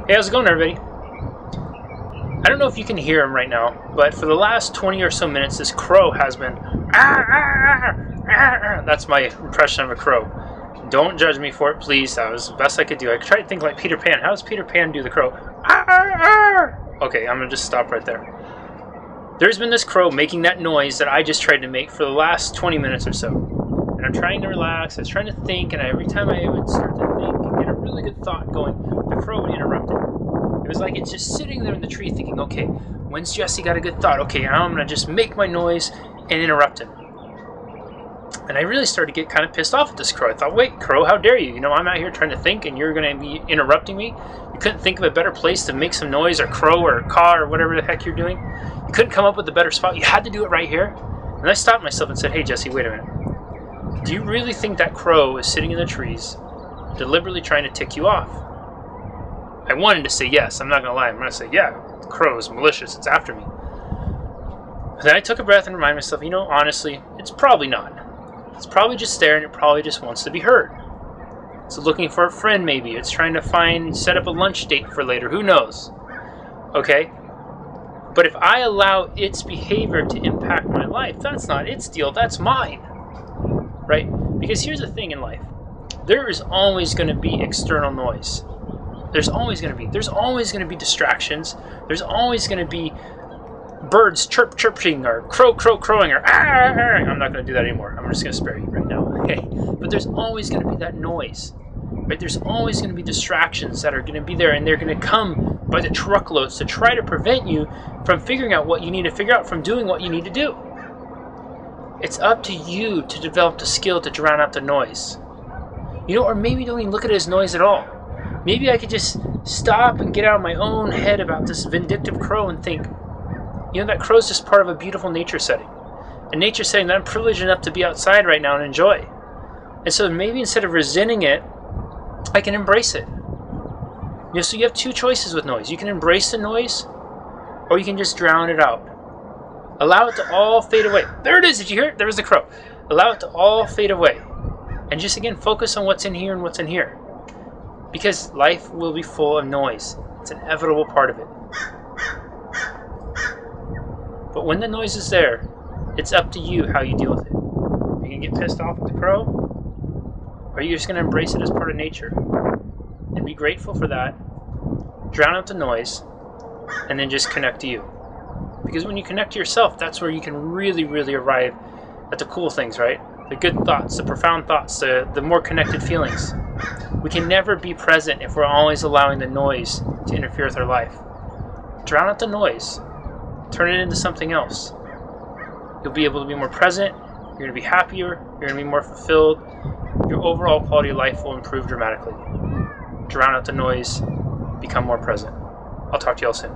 Hey, how's it going, everybody? I don't know if you can hear him right now, but for the last 20 or so minutes, this crow has been... That's my impression of a crow. Don't judge me for it, please. That was the best I could do. I tried to think like Peter Pan. How does Peter Pan do the crow? Okay, I'm going to just stop right there. There's been this crow making that noise that I just tried to make for the last 20 minutes or so. And I'm trying to relax, I was trying to think, and every time I would start to think and get a really good thought going, the crow would interrupt it. It was like it's just sitting there in the tree thinking, okay, when's Jesse got a good thought? Okay, now I'm going to just make my noise and interrupt him. And I really started to get kind of pissed off at this crow. I thought, wait, crow, how dare you? You know, I'm out here trying to think and you're going to be interrupting me? You couldn't think of a better place to make some noise or crow or caw or whatever the heck you're doing? You couldn't come up with a better spot? You had to do it right here? And I stopped myself and said, hey, Jesse, wait a minute. Do you really think that crow is sitting in the trees deliberately trying to tick you off? I wanted to say yes. I'm not going to lie. I'm going to say, yeah, the crow is malicious. It's after me. But then I took a breath and reminded myself, you know, honestly, it's probably not. It's probably just there and it probably just wants to be heard. It's looking for a friend maybe. It's trying to set up a lunch date for later. Who knows? Okay? But if I allow its behavior to impact my life, that's not its deal. That's mine. Right? Because here's the thing in life. There is always going to be external noise. There's always going to be distractions. There's always going to be birds chirping or crowing or I'm not going to do that anymore. I'm just going to spare you right now. Okay? But there's always going to be that noise. Right? There's always going to be distractions that are going to be there, and they're going to come by the truckloads to try to prevent you from figuring out what you need to figure out, from doing what you need to do. It's up to you to develop the skill to drown out the noise. You know, or maybe don't even look at it as noise at all. Maybe I could just stop and get out of my own head about this vindictive crow and think, you know, that crow's just part of a beautiful nature setting. A nature setting that I'm privileged enough to be outside right now and enjoy. And so maybe instead of resenting it, I can embrace it. You know, so you have two choices with noise. You can embrace the noise, or you can just drown it out. Allow it to all fade away. There it is. Did you hear it? There was the crow. Allow it to all fade away. And just, again, focus on what's in here and what's in here. Because life will be full of noise. It's an inevitable part of it. But when the noise is there, it's up to you how you deal with it. Are you going to get pissed off at the crow? Or are you just going to embrace it as part of nature? And be grateful for that. Drown out the noise. And then just connect to you. Because when you connect to yourself, that's where you can really, really arrive at the cool things, right? The good thoughts, the profound thoughts, the more connected feelings. We can never be present if we're always allowing the noise to interfere with our life. Drown out the noise. Turn it into something else. You'll be able to be more present. You're going to be happier. You're going to be more fulfilled. Your overall quality of life will improve dramatically. Drown out the noise. Become more present. I'll talk to you all soon.